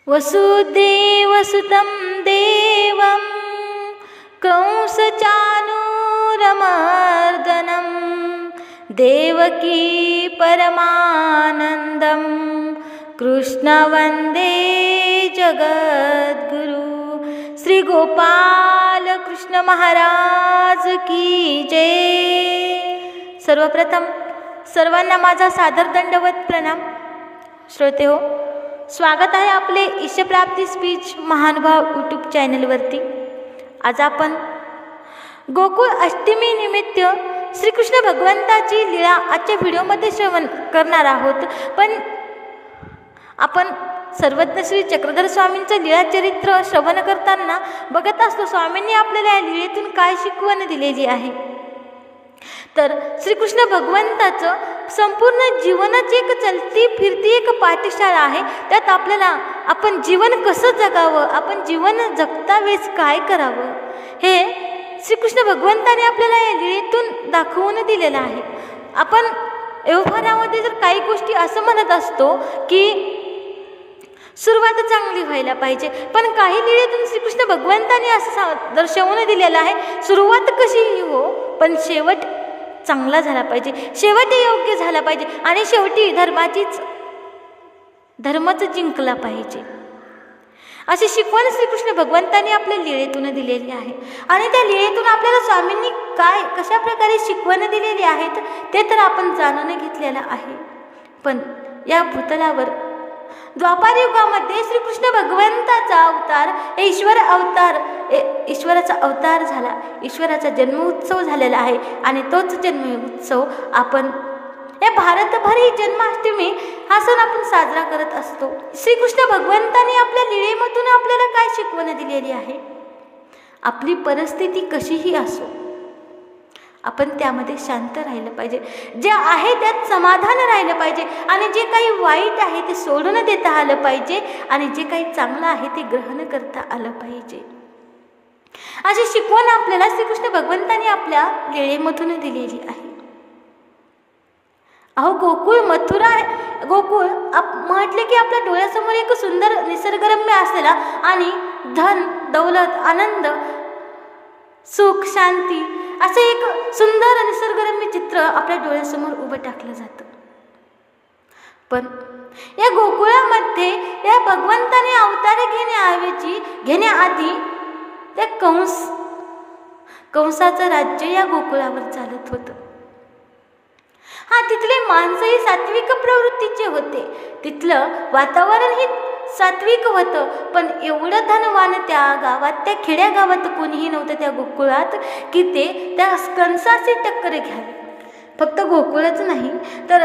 वसुदेवसुतं देवं कंसचाणूरमर्दनं देवकी परमानन्दं कृष्ण वन्दे जगद्गुरु। श्री गोपाल कृष्ण महाराज की जय। सर्वप्रथम सर्वांना माझा सादर दंडवत प्रणाम। श्रोते हो, स्वागत आहे आपले ईशप्राप्ती स्पीच महानुभाव यूट्यूब चॅनलवरती। आज आपण गोकुळ अष्टमी निमित्त श्रीकृष्ण भगवंताची लीळा आजच्या व्हिडिओमध्ये श्रवण करणार आहोत। पण आपण सर्वज्ञ श्री चक्रधर स्वामींचं लीळा चरित्र श्रवण करताना बघत असतो स्वामींनी आपल्याला या लीळेतून काय शिकवण दिलेली आहे। तर श्रीकृष्ण भगवंताचं संपूर्ण जीवनच एक चलती फिरती एक पाठशाळा आहे। त्यात आपल्याला आपण जीवन कसं जगावं, आपण जीवन जगता वेळेस काय करावं, हे श्रीकृष्ण भगवंताने आपल्याला या लीळेतून दाखवून दिलेलं आहे। आपण व्यवहारामध्ये जर काही गोष्टी असं म्हणत असतो की सुरुवात चांगली व्हायला पाहिजे, पण काही लीळेतून श्रीकृष्ण भगवंताने असं दर्शवून दिलेलं आहे सुरुवात कशीही हो पण शेवट चांगला झाला पाहिजे, शेवट योग्य झाला पाहिजे आणि शेवटी धर्मच जिंकला पाहिजे, अशी शिकवण श्रीकृष्ण भगवंतांनी आपल्या लीळेतून दिलेली आहे। आणि त्या लीळेतून आपल्याला स्वामींनी कशा प्रकारे शिकवण दिलेली आहेत ते तर आपण जाणून घेतलेलं आहे। पण या भूतलावर द्वापार युगामध्ये श्रीकृष्ण भगवंताचा अवतार हे ईश्वराचा अवतार झाला, ईश्वराचा जन्मोत्सव झालेला आहे। आणि तोच जन्मोत्सव आपण या भारतभर ही जन्माष्टमी हा सण आपण साजरा करत असतो। श्रीकृष्ण भगवंतांनी आपल्या लीळेमधून आपल्याला काय शिकवण दिलेली आहे? आपली परिस्थिती कशीही असो आपण त्यामध्ये शांत राहिलं पाहिजे, जे आहे त्यात समाधान राहिलं पाहिजे आणि जे काही वाईट आहे ते सोडून देता आलं पाहिजे आणि जे काही चांगलं आहे ते ग्रहण करता आलं पाहिजे, अशी शिकवण आपल्याला श्रीकृष्ण भगवंतांनी आपल्या लीळेमधून दिलेली आहे। अहो गोकुळ मथुरा गोकुळ म्हटले की आपल्या डोळ्यासमोर एक सुंदर निसर्गरम्य असलेला आणि धन दौलत आनंद सुख शांती असं एक सुंदर निसर्गरम्य चित्र आपल्या डोळ्यासमोर उभं टाकलं जातं। पण या गोकुळामध्ये या भगवंताने अवतार घेण्याआधी त्या कंसाचं राज्य या गोकुळावर चालत होतं। तिथले माणसंही सात्विक प्रवृत्तीचे होते, तिथलं वातावरणही सात्विक होतं। पण एवढं धनवान त्या गावात, त्या खेड्या गावात कोणीही नव्हतं त्या गोकुळात की ते त्या कंसाची टक्कर घ्यावी। फक्त गोकुळच नाही तर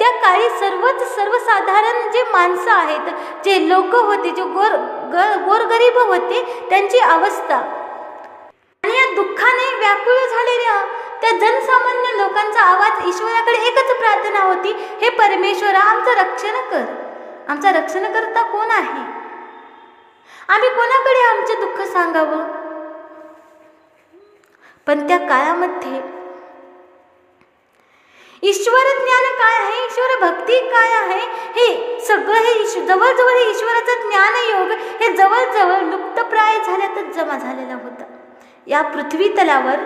त्या काळी सर्वसाधारण जे माणसं आहेत, जे लोक होते, जे गोरगरीब होते, त्यांची अवस्था आणि या दुःखाने व्याकुळ झालेल्या त्या जनसामान्य लोकांचा आवाज ईश्वराकडे एकच प्रार्थना होती, हे परमेश्वरा आमचं रक्षण कर, आमचा रक्षणकर्ता कोण आहे? आम्ही कोणाकडे आमचे दुःख सांगावं? पण त्या काळामध्ये ईश्वर ज्ञान काय आहे, ईश्वर भक्ती काय आहे, हे सगळं हे जवळजवळ हे ईश्वराचं ज्ञान योग हे जवळजवळ लुप्तप्राय झाल्यातच जमा झालेला होता। या पृथ्वी तलावर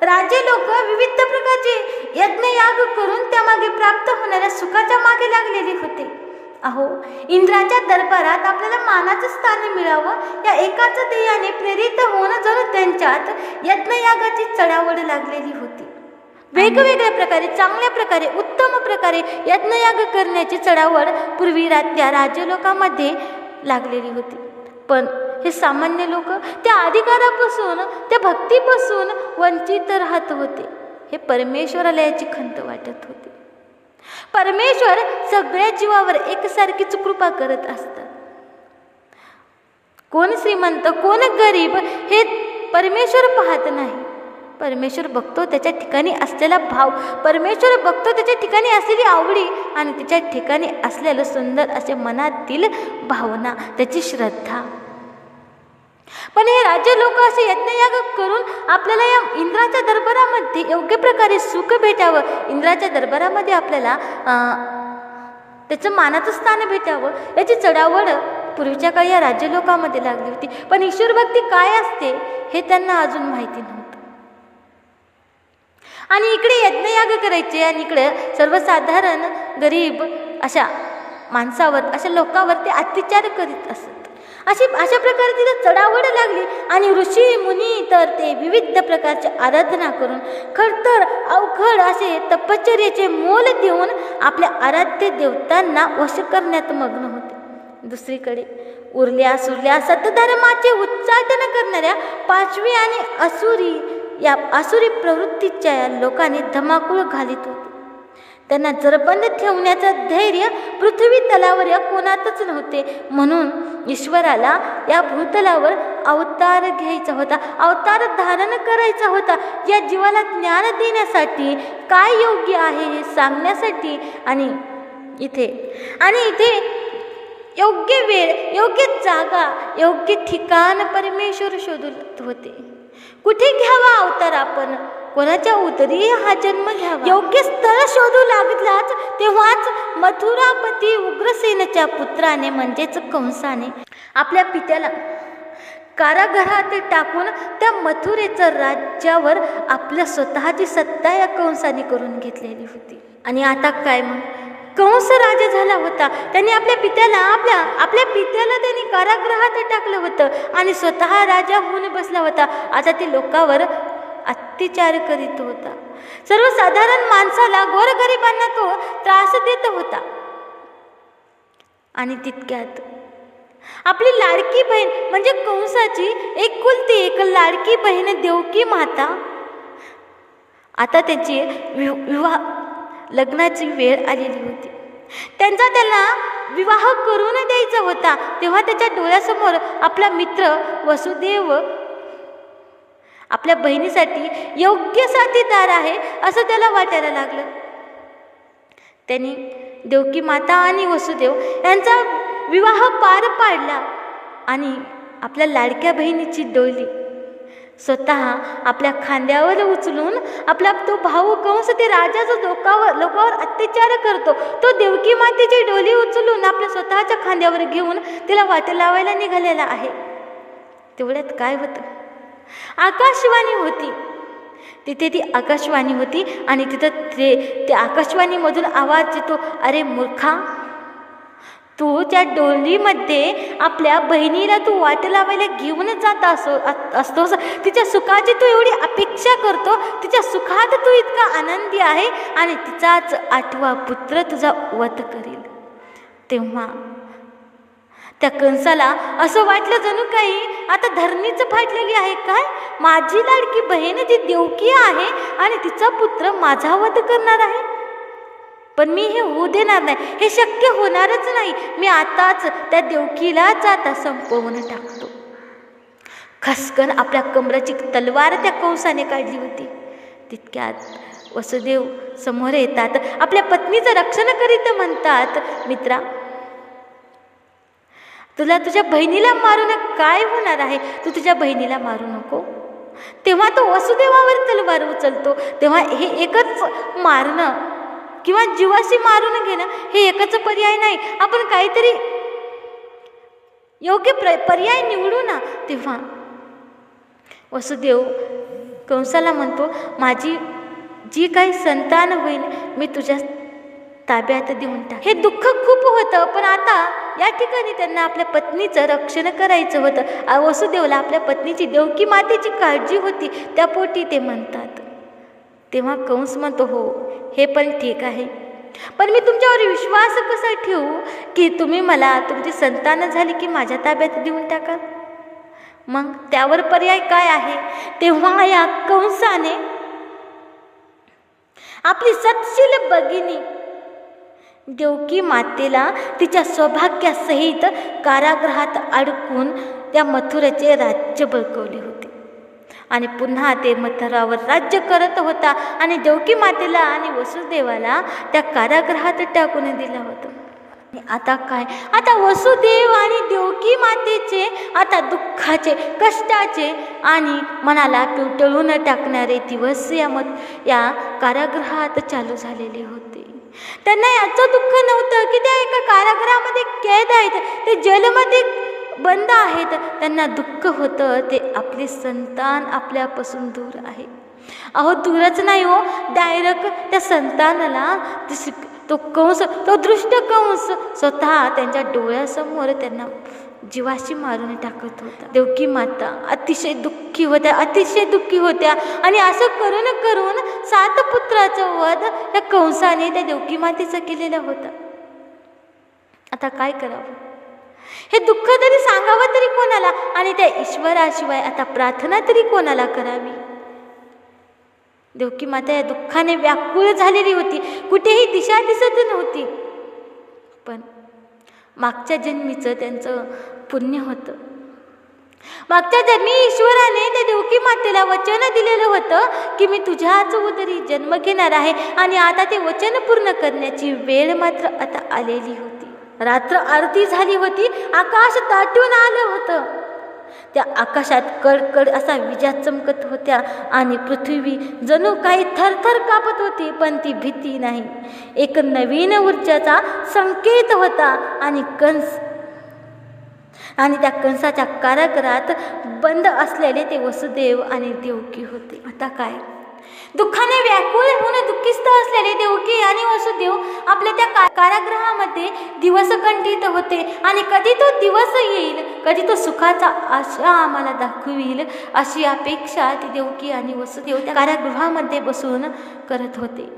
राजे लोक विविध प्रकारचे यज्ञयाग करून त्यामागे प्राप्त होणाऱ्या सुखाच्या मागे लागलेले होते। अहो इंद्राच्या दरबारात आपल्याला मानाचं स्थान मिळावं या एकाच ध्येयाने प्रेरित होऊन जणू त्यांच्यात यज्ञयागाची चढावड लागलेली होती। वेगवेगळ्या प्रकारे चांगल्या प्रकारे उत्तम प्रकारे यज्ञयाग करण्याची चढावड पूर्वी त्या राजलोकामध्ये लागलेली होती। पण हे सामान्य लोक त्या अधिकारापासून त्या भक्तीपासून वंचित राहत होते। हे परमेश्वराला याची खंत वाटत होती। परमेश्वर सगळ्या जीवावर एकसारखीच कृपा करत असतात। कोण श्रीमंत कोण गरीब हे परमेश्वर पाहत नाही, परमेश्वर बघतो त्याच्या ठिकाणी असलेला भाव, परमेश्वर बघतो त्याच्या ठिकाणी असलेली आवडी आणि त्याच्या ठिकाणी असलेलं सुंदर असे मनातील भावना, त्याची श्रद्धा। पण हे राज्य लोक असे यज्ञयाग करून आपल्याला या इंद्राच्या दरबारामध्ये योग्य प्रकारे सुख भेटावं, इंद्राच्या दरबारामध्ये आपल्याला त्याचं मानाचं स्थान भेटावं याची चढावड पूर्वीच्या काळी या राज्य लोकांमध्ये लागली होती. पण ईश्वर भक्ती काय असते हे त्यांना अजून माहिती नव्हतं. आणि इकडे यज्ञयाग करायचे आणि इकडे सर्वसाधारण गरीब अशा माणसावर, अशा लोकांवर ते अत्याचार करीत असत. अशा प्रकारे तिथं चढावड लागली आणि ऋषी मुनी तर ते विविध प्रकारची आराधना करून खडतर अवघड असे तपश्चर्याचे मोल देऊन आपल्या आराध्य देवतांना वश करण्यात मग्न होते. दुसरीकडे उरल्या सुरल्या सतधर्माचे उच्चाटन करणाऱ्या पाशवी आणि आसुरी प्रवृत्तीच्या लोकांनी धमाकूळ घालीत होते. त्यांना जरबंद ठेवण्याचं धैर्य पृथ्वी तलावर या कोणातच नव्हते. म्हणून ईश्वराला या भूतलावर अवतार घ्यायचा होता, अवतार धारण करायचा होता, या जीवाला ज्ञान देण्यासाठी, काय योग्य आहे हे सांगण्यासाठी. आणि इथे योग्य वेळ, योग्य जागा, योग्य ठिकाण परमेश्वर शोधत होते. कुठे घ्यावा अवतार आपण, कोणाच्या उदरी हा जन्म घ्यावा. योग्य स्थळ शोधू लागलाच तेव्हाच मथुरापती उग्रसेनच्या पुत्राने म्हणजेच कंसाने आपल्या पित्याला कारागृहात टाकून त्या मथुरेचं राज्यावर आपल्या स्वतःची सत्ता या कंसाने करून घेतलेली होती. आणि आता काय मग, कंस राजा झाला होता. त्यांनी आपल्या पित्याला त्यांनी कारागृहात टाकलं होतं आणि स्वतः राजा होऊन बसला होता. आता ते लोकांवर अत्याचार करीत होता. सर्वसाधारण माणसाला, गोरगरिबांना तो त्रास देत होता. आणि तितक्यात आपली लाडकी बहीण म्हणजे कंसाची एकुलती एक लाडकी बहीण देवकी माता, आता त्याची लग्नाची वेळ आलेली होती. त्याला विवाह करून द्यायचा होता. तेव्हा त्याच्या डोळ्यासमोर आपला मित्र वसुदेव आपल्या बहिणीसाठी योग्य साथीदार आहे असं त्याला वाटायला लागलं. त्यांनी देवकी माता आणि वसुदेव यांचा विवाह पार पाडला आणि आपल्या लाडक्या बहिणीची डोली स्वतः आपल्या खांद्यावर उचलून आपला तो भाऊ कंस, ते राजा जो लोकांवर अत्याचार करतो, तो देवकी मातेची डोली उचलून आपल्या स्वतःच्या खांद्यावर घेऊन तिला वाट लावायला निघालेला आहे. तेवढ्यात काय होतं, आकाशवाणी होती. तिथे ती आकाशवाणी होती आणि तिथं ते आकाशवाणीमधून आवाज येतो, अरे मूर्खा, तू त्या डोलीमध्ये आपल्या बहिणीला तू वाट लावायला घेऊन जात असतोस. तिच्या सुखाची तू एवढी अपेक्षा करतो, तिच्या सुखात तू इतका आनंदी आहे आणि तिचाच 8वा पुत्र तुझा वध करेल. तेव्हा त्या कंसाला असं वाटलं जणू काही आता धरणीच फाटलेली आहे काय. माझी लाडकी बहीण जी देवकी आहे आणि तिचा पुत्र माझा वध करणार आहे. पण मी हे होऊ देणार नाही, हे शक्य होणारच नाही. मी आताच त्या देवकीलाच आता संपवून टाकतो. खसकन आपल्या कमराची तलवार त्या कंसाने काढली होती. तितक्यात वसुदेव समोर येतात, आपल्या पत्नीचं रक्षण करीत म्हणतात, मित्रा, तुला तुझ्या बहिणीला मारून काय होणार आहे, तू तुझ्या बहिणीला मारू नको. तेव्हा तो वसुदेवावर तलवार उचलतो. तेव्हा हे एकच मारणं किंवा जीवाशी मारून घेणं हे एकच पर्याय नाही, आपण काहीतरी योग्य पर्याय निवडू ना. तेव्हा वसुदेव कंसाला म्हणतो, माझी जी काही संतान होईल मी तुझ्या ताब्यात देऊन टाक. हे दुःख खूप होतं, पण आता या ठिकाणी त्यांना आपल्या पत्नीचं रक्षण करायचं होतं. वसुदेवला आपल्या पत्नीची, देवकी मातेची काळजी होती, त्या पोटी ते म्हणतात. तेव्हा कंस म्हणतो, हो हे पण ठीक आहे, पण मी तुमच्यावर विश्वास कसा ठेवू की तुम्ही मला तुमची संतान झाली की माझ्या ताब्यात देऊन टाकाल. मग त्यावर पर्याय काय आहे. तेव्हा या कंसाने आपली सत्शील भगिनी देवकी मातेला तिच्या सौभाग्यासहित कारागृहात अडकून त्या मथुरेचे राज्य बळकवले होते आणि पुन्हा ते मथुरावर राज्य करत होता. आणि देवकी मातेला आणि वसुदेवाला त्या कारागृहात टाकून दिलं होतं. आता काय, आता वसुदेव आणि देवकी मातेचे आता दुःखाचे, कष्टाचे आणि मनाला पिवटळून टाकणारे दिवस या कारागृहात चालू झालेले होते. त्यांना याचं दुःख नव्हतं की त्या एका कारागृहामध्ये कैद आहेत, ते जेलमध्ये बंद आहेत. त्यांना दुःख होतं ते आपले संतान आपल्यापासून दूर आहे. अहो दूरच नाही हो, डायरेक्ट त्या संतानाला तो कंस, तो दृष्ट कंस स्वतः त्यांच्या डोळ्यासमोर त्यांना जीवाशी मारून टाकत होता. देवकी माता अतिशय दुःखी होत्या आणि असं करून 7 पुत्राचं वध त्या कंसाने त्या देवकी मातेचा केलेला होता. आता काय करावं? हे दुःख तरी सांगावं तरी कोणाला, आणि त्या ईश्वराशिवाय आता प्रार्थना तरी कोणाला करावी? देवकी माता या दुःखाने व्याकुळ झालेली होती, कुठेही दिशा दिसत नव्हती. पण मागच्या जन्मीचं त्यांचं पुण्य होतं. मागच्या जन्मी ईश्वराने त्या देवकी मातेला वचन दिलेलं होतं की मी तुझ्याच उदरी जन्म घेणार आहे, आणि आता ते वचन पूर्ण करण्याची वेळ मात्र आता आलेली होती. रात्र आरती झाली होती, आकाश दाटून आलं होतं. त्या आकाशात कडकड असा विजा चमकत होत्या आणि पृथ्वी जणू काही थरथर कापत होती, पण ती भीती नाही. एक नवीन ऊर्जाचा संकेत होता आणि त्या कंसाच्या कारागृहात बंद असलेले ते वसुदेव आणि देवकी होते. आता काय? दुःखाने व्याकुळ होऊन दुःखिस्त असलेले देवकी आणि वसुदेव आपल्या त्या कारागृहामध्ये दिवस कंठित होते, आणि कधी तो दिवस येईल, कधी तो सुखाचा आशा आम्हाला दाखवील अशी अपेक्षा ती देवकी आणि वसुदेव त्या कारागृहामध्ये बसून करत होते.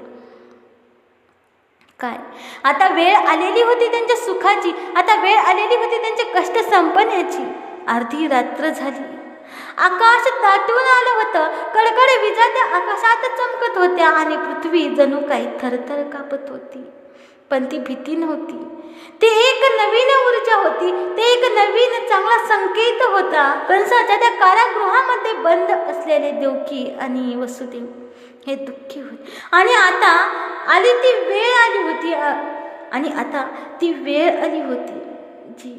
काय? आता वेळ आलेली होती त्यांच्या सुखाची, आता वेळ आलेली होती त्यांचे कष्ट संपण्याची. अर्धी रात्र झाली, आकाश दाटून आलं होतं, कडकड विजा त्या आकाशात चमकत होत्या आणि पृथ्वी जणू काही थरथर कापत होती, पण ती भीती नव्हती. ते एक नवीन ऊर्जा होती, ते एक नवीन चांगला संकेत होता. कंसाच्या त्या कारागृहामध्ये बंद असलेले देवकी आणि वसुदेव हे दुःखी होते, आणि आता ती वेळ आली होती जी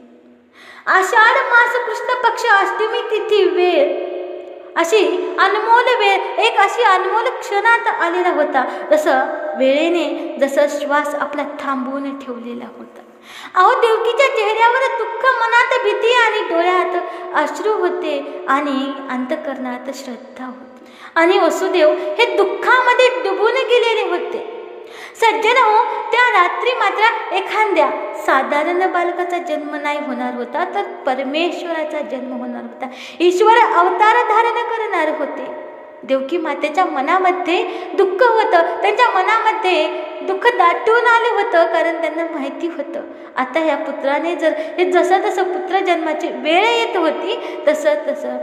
आषाढ मास कृष्ण पक्ष अष्टमी तिथी वेळ, अशी अनमोल वेळ, एक अशी अनमोल क्षणात आलेला होता, जसं श्वास आपला थांबवून ठेवलेला होता. अहो देवकीच्या चेहऱ्यावर दुःख, मनात भीती आणि डोळ्यात अश्रू होते आणि अंतकरणात श्रद्धा होती. आणि वसुदेव हे दुःखामध्ये डुबून गेलेले होते. सज्जन हो, त्या रात्री मात्र एखाद्या साधारण बालकाचा जन्म नाही होणार होता, तर परमेश्वराचा जन्म होणार होता. ईश्वर अवतार धारण करणार होते. देवकी मातेच्या मनामध्ये दुःख होतं, त्यांच्या मनामध्ये दुःख दाटून आलं होतं, कारण त्यांना माहिती होतं आता ह्या पुत्राने जसं पुत्र जन्माची वेळ येत होती तसं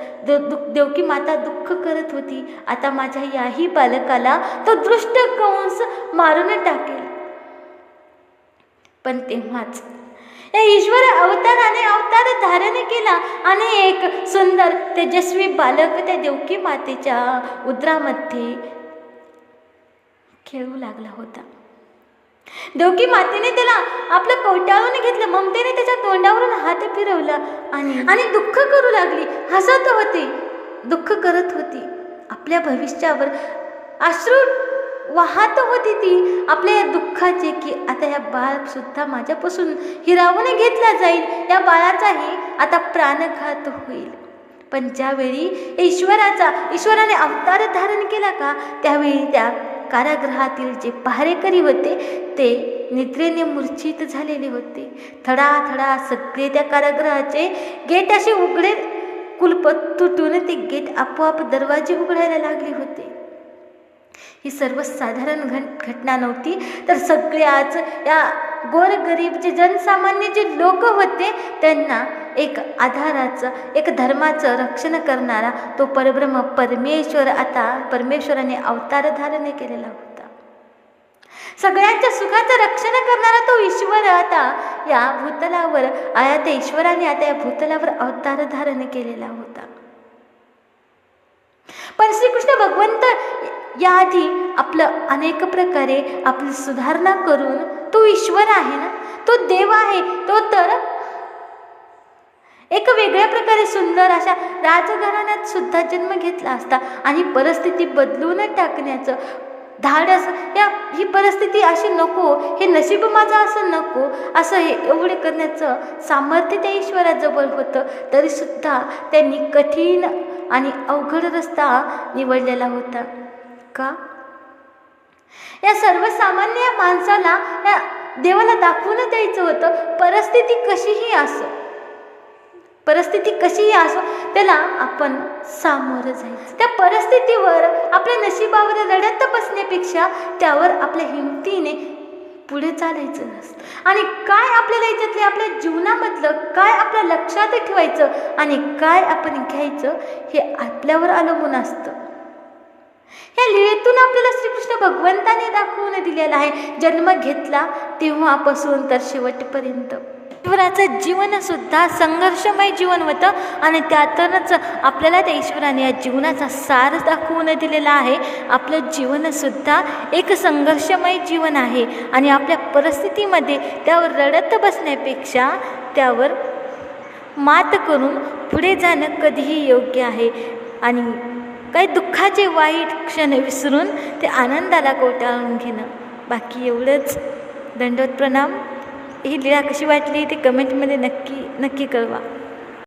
देवकी माता दुःख करत होती. आता माझ्या याही बालकाला तो दृष्ट कंस मारून टाकेल. पण तेव्हाच या ईश्वर अवताराने अवतार धारण केला आणि एक सुंदर तेजस्वी बालक त्या देवकी मातेच्या उदरामध्ये खेळू लागला होता. देवकी मातेने त्याला आपलं कवटाळून घेतलं, ममतेने त्याच्या तोंडावरून हात फिरवला आणि दुःख करू लागली. हसत होती, दुःख करत होती. आपल्या भविष्यावर अश्रू वाहत होती ती आपल्या या दुःखाचे, की आता या बाळ सुद्धा माझ्यापासून हिरावून घेतला जाईल, या बाळाचाही आता प्राणघात होईल. पण ज्यावेळी ईश्वराने अवतार धारण केला का, त्यावेळी त्या कारागृहातील जे पहारेकरी होते ते निद्रेने मूर्छित झालेले होते. थडा सगळे त्या कारागृहाचे गेट असे उघडे, कुलप तुटून ते गेट आपोआप दरवाजे उघडायला लागले होते. ही सर्वसाधारण घटना नव्हती, तर सगळ्याच या गोरगरीब जे जनसामान्य जे लोक होते त्यांना एक आधाराचं, एक धर्माचं रक्षण करणारा तो परब्रह्म परमेश्वराने अवतार धारण केलेला होता. सगळ्यांच्या सुखाचं रक्षण करणारा तो ईश्वर आता या भूतलावर ईश्वराने आता या भूतलावर अवतार धारण केलेला होता. पण श्रीकृष्ण भगवंत याआधी आपलं अनेक प्रकारे आपली सुधारणा करून, तो ईश्वर आहे ना, तो देव आहे, तो तर एक वेगळ्या प्रकारे सुंदर अशा राजघराण्यात सुद्धा जन्म घेतला असता आणि परिस्थिती बदलून टाकण्याचं धाडस, ही परिस्थिती अशी नको, हे नशीब माझं असं नको, असं हे एवढे करण्याचं सामर्थ्य त्या ईश्वराजवळ होतं. तरीसुद्धा त्यांनी कठीण आणि अवघड रस्ता निवडलेला होता. का? या सर्वसामान्य माणसाला या देवाला दाखवून द्यायचं होतं, परिस्थिती कशीही असो त्याला आपण सामोरं जायचं. त्या परिस्थितीवर, आपल्या नशिबावर रडत बसण्यापेक्षा त्यावर आपल्या हिमतीने पुढे चालायचं असतं. आणि काय आपल्याला याच्यातले आपल्या जीवनामधलं काय आपल्या लक्षात ठेवायचं आणि काय आपण घ्यायचं हे आपल्यावर अवलंबून असतं. ह्या लीळेतून आपल्याला श्रीकृष्ण भगवंताने दाखवून दिलेला आहे. जन्म घेतला तेव्हापासून तर शेवटपर्यंत ईश्वराचं जीवनसुद्धा संघर्षमय जीवन होतं आणि त्यातूनच आपल्याला त्या ईश्वराने या जीवनाचा सार दाखवून दिलेला आहे. आपलं जीवनसुद्धा एक संघर्षमय जीवन आहे आणि आपल्या परिस्थितीमध्ये त्यावर रडत बसण्यापेक्षा त्यावर मात करून पुढे जाणं कधीही योग्य आहे. आणि काही दुःखाचे वाईट क्षण विसरून ते आनंदाला कोटाळून घेणं. बाकी एवढंच. दंडवत प्रणाम. ही लीळा कशी वाटली ते कमेंटमध्ये नक्की कळवा.